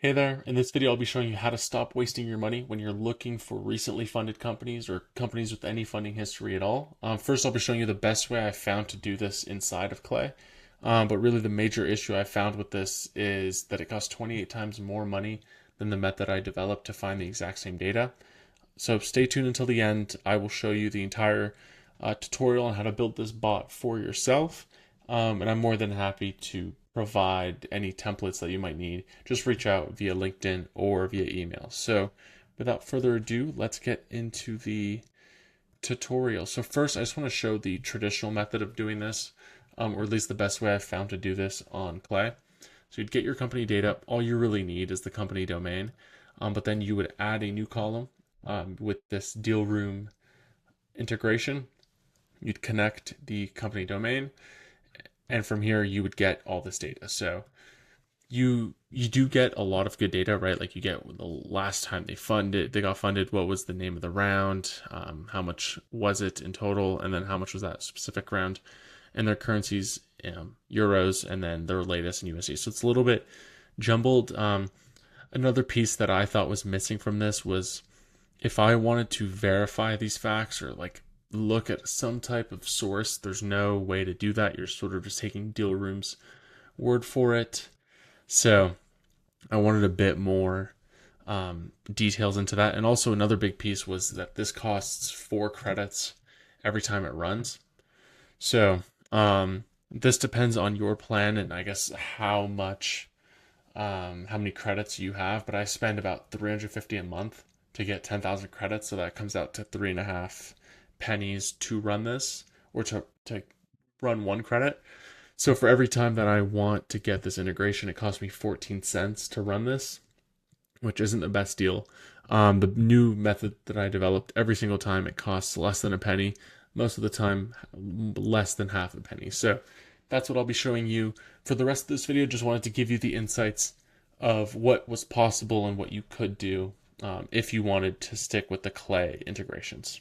Hey there, in this video I'll be showing you how to stop wasting your money when you're looking for recently funded companies or companies with any funding history at all. First I'll be showing you the best way I found to do this inside of Clay. But really the major issue I found with this is that it costs 28 times more money than the method I developed to find the exact same data. So stay tuned until the end. I will show you the entire tutorial on how to build this bot for yourself. And I'm more than happy to provide any templates that you might need. Just reach out via LinkedIn or via email. So without further ado, let's get into the tutorial. So first, I just want to show the traditional method of doing this, or at least the best way I've found to do this on Clay. So you'd get your company data. All you really need is the company domain, but then you would add a new column with this deal room integration. You'd connect the company domain, and from here you would get all this data. So you do get a lot of good data, right? Like you get the last time they got funded, what was the name of the round, how much was it in total, and then how much was that specific round, and their currencies, euros, and then their latest in USD. So it's a little bit jumbled. Another piece that I thought was missing from this was if I wanted to verify these facts or like look at some type of source, there's no way to do that. You're sort of just taking deal room's word for it. So I wanted a bit more details into that. And also another big piece was that this costs 4 credits every time it runs. So this depends on your plan and I guess how many credits you have. But I spend about 350 a month to get 10,000 credits. So that comes out to 3.5 pennies to run this, or to run 1 credit. So for every time that I want to get this integration, it costs me 14 cents to run this, which isn't the best deal. The new method that I developed, every single time it costs less than a penny, most of the time less than half a penny. So that's what I'll be showing you for the rest of this video. Just wanted to give you the insights of what was possible and what you could do if you wanted to stick with the Clay integrations.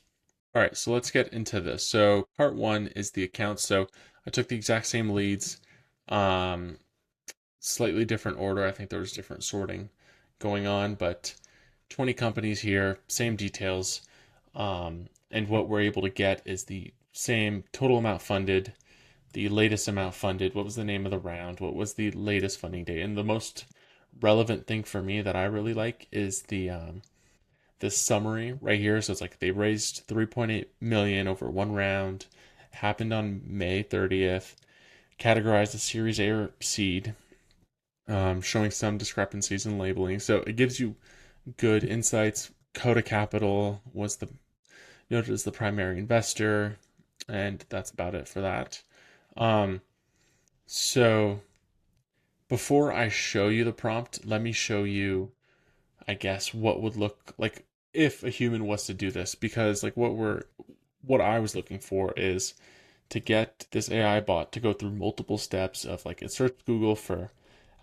All right, so let's get into this. So part one is the accounts. So I took the exact same leads, slightly different order. I think there was different sorting going on, but 20 companies here, same details. And what we're able to get is the same total amount funded, the latest amount funded, what was the name of the round, what was the latest funding date. And the most relevant thing for me that I really like is the this summary right here. So it's like they raised 3.8 million over 1 round, happened on May 30th, categorized as Series A or seed, showing some discrepancies in labeling. So it gives you good insights. Coda Capital was noted as the primary investor, and that's about it for that. So before I show you the prompt, let me show you, I guess, what would look like if a human was to do this, because like what I was looking for is to get this AI bot to go through multiple steps of like it searched Google for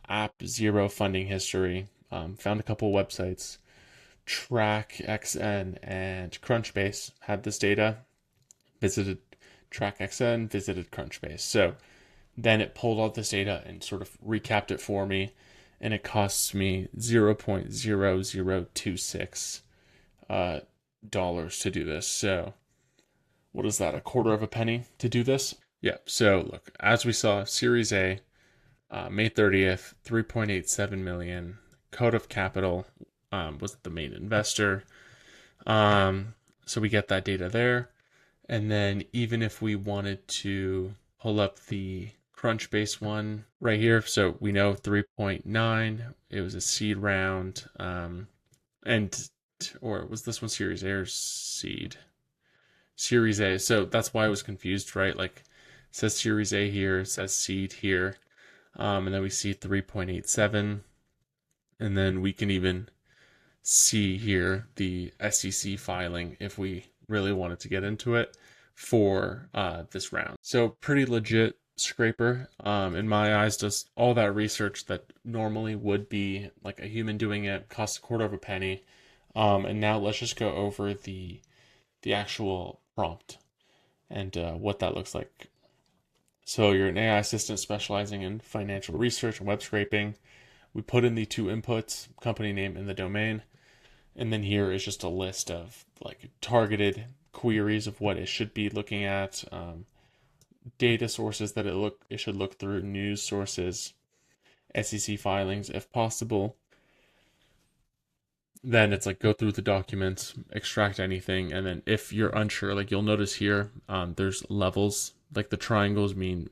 app zero funding history, found a couple websites, TrackXN and Crunchbase had this data, visited TrackXN, visited Crunchbase. So then it pulled all this data and sort of recapped it for me, and it costs me 0.0026 dollars to do this. So what is that, a quarter of a penny to do this? Yeah, so look, as we saw, Series A, May 30th, 3.87 million. Code of Capital was the main investor. So we get that data there. And then even if we wanted to pull up the Crunchbase one right here, so we know 3.9, it was a seed round, or was this one Series A or seed? Series A. So that's why I was confused, right? Like it says Series A here, it says seed here, and then we see 3.87, and then we can even see here the SEC filing if we really wanted to get into it for this round. So pretty legit scraper. In my eyes, does all that research that normally would be like a human doing it, costs a quarter of a penny. And now let's just go over the actual prompt and what that looks like. So you're an AI assistant specializing in financial research and web scraping. We put in the two inputs, company name and the domain. And then here is just a list of like targeted queries of what it should be looking at, data sources that it should look through, news sources, SEC filings if possible. Then it's like go through the documents, extract anything, and then if you're unsure, like you'll notice here, there's levels. Like the triangles mean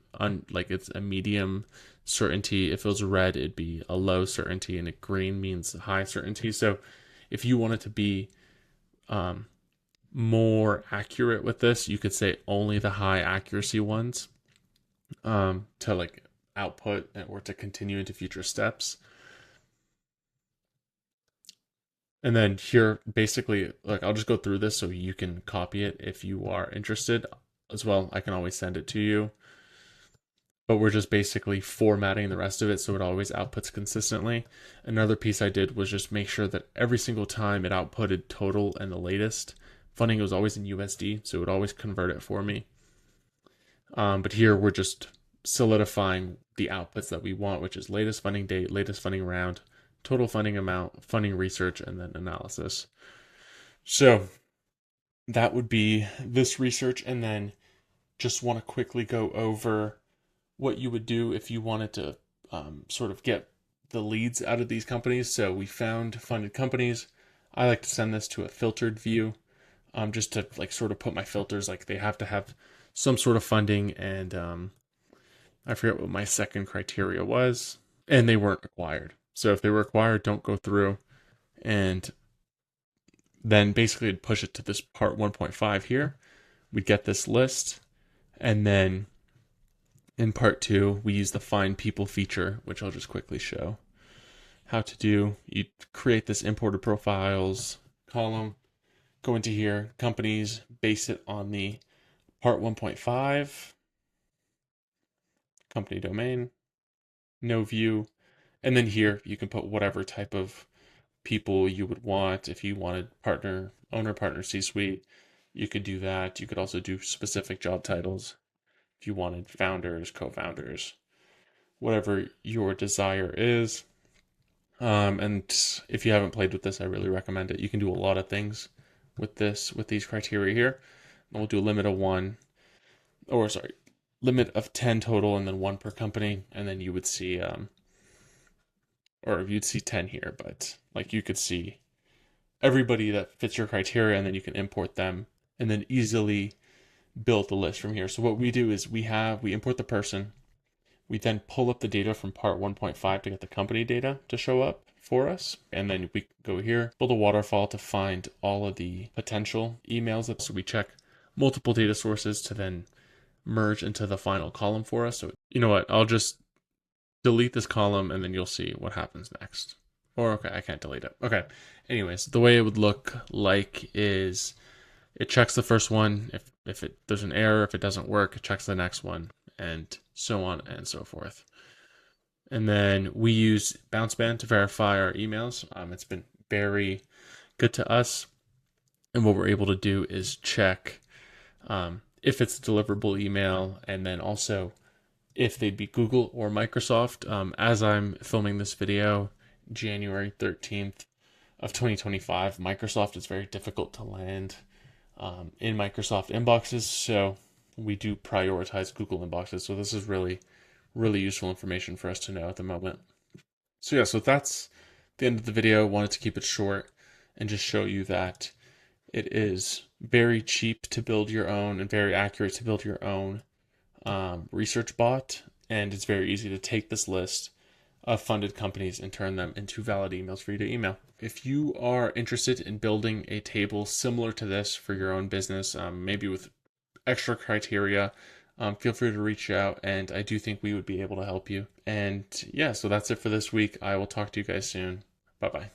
like it's a medium certainty. If it was red, it'd be a low certainty, and a green means high certainty. So if you want it to be more accurate with this, you could say only the high accuracy ones to like output or to continue into future steps. And then here, basically, like I'll just go through this so you can copy it if you are interested as well. I can always send it to you. But we're just basically formatting the rest of it so it always outputs consistently. Another piece I did was just make sure that every single time it outputted total and the latest. Funding was always in USD, so it would always convert it for me. But here we're just solidifying the outputs that we want, which is latest funding date, latest funding round, total funding amount, funding research, and then analysis. So that would be this research. And then just want to quickly go over what you would do if you wanted to sort of get the leads out of these companies. So we found funded companies. I like to send this to a filtered view, just to like sort of put my filters, like they have to have some sort of funding, and I forget what my second criteria was, and they weren't acquired. So if they were acquired, don't go through. And then basically I'd push it to this part 1.5 here. We'd get this list, and then in part 2, we use the find people feature, which I'll just quickly show how to do. You create this imported profiles column, go into here, companies, base it on the part 1.5, company domain, no view, and then here you can put whatever type of people you would want. If you wanted partner, owner, partner, C-suite, you could do that. You could also do specific job titles. If you wanted founders, co-founders, whatever your desire is. And if you haven't played with this, I really recommend it. You can do a lot of things with this, with these criteria here. And we'll do a limit of 1, or sorry, limit of 10 total, and then 1 per company. And then you would see, or you'd see 10 here, but like you could see everybody that fits your criteria, and then you can import them and then easily build the list from here. So what we do is we import the person. We then pull up the data from part 1.5 to get the company data to show up for us. And then we go here, build a waterfall to find all of the potential emails. So we check multiple data sources to then merge into the final column for us. So you know what, I'll just delete this column and then you'll see what happens next. Or okay, I can't delete it. Okay. Anyways, the way it would look like is it checks the first one. If there's an error, if it doesn't work, it checks the next one, and so on and so forth. And then we use BounceBand to verify our emails. It's been very good to us. And what we're able to do is check if it's a deliverable email, and then also if they'd be Google or Microsoft. As I'm filming this video, January 13th of 2025, Microsoft is very difficult to land in Microsoft inboxes, so we do prioritize Google inboxes. So this is really, really useful information for us to know at the moment. So yeah, so that's the end of the video. Wanted to keep it short and just show you that it is very cheap to build your own and very accurate to build your own research bot, and it's very easy to take this list of funded companies and turn them into valid emails for you to email. If you are interested in building a table similar to this for your own business, maybe with extra criteria, feel free to reach out, and I do think we would be able to help you. And yeah, so that's it for this week. I will talk to you guys soon. Bye-bye.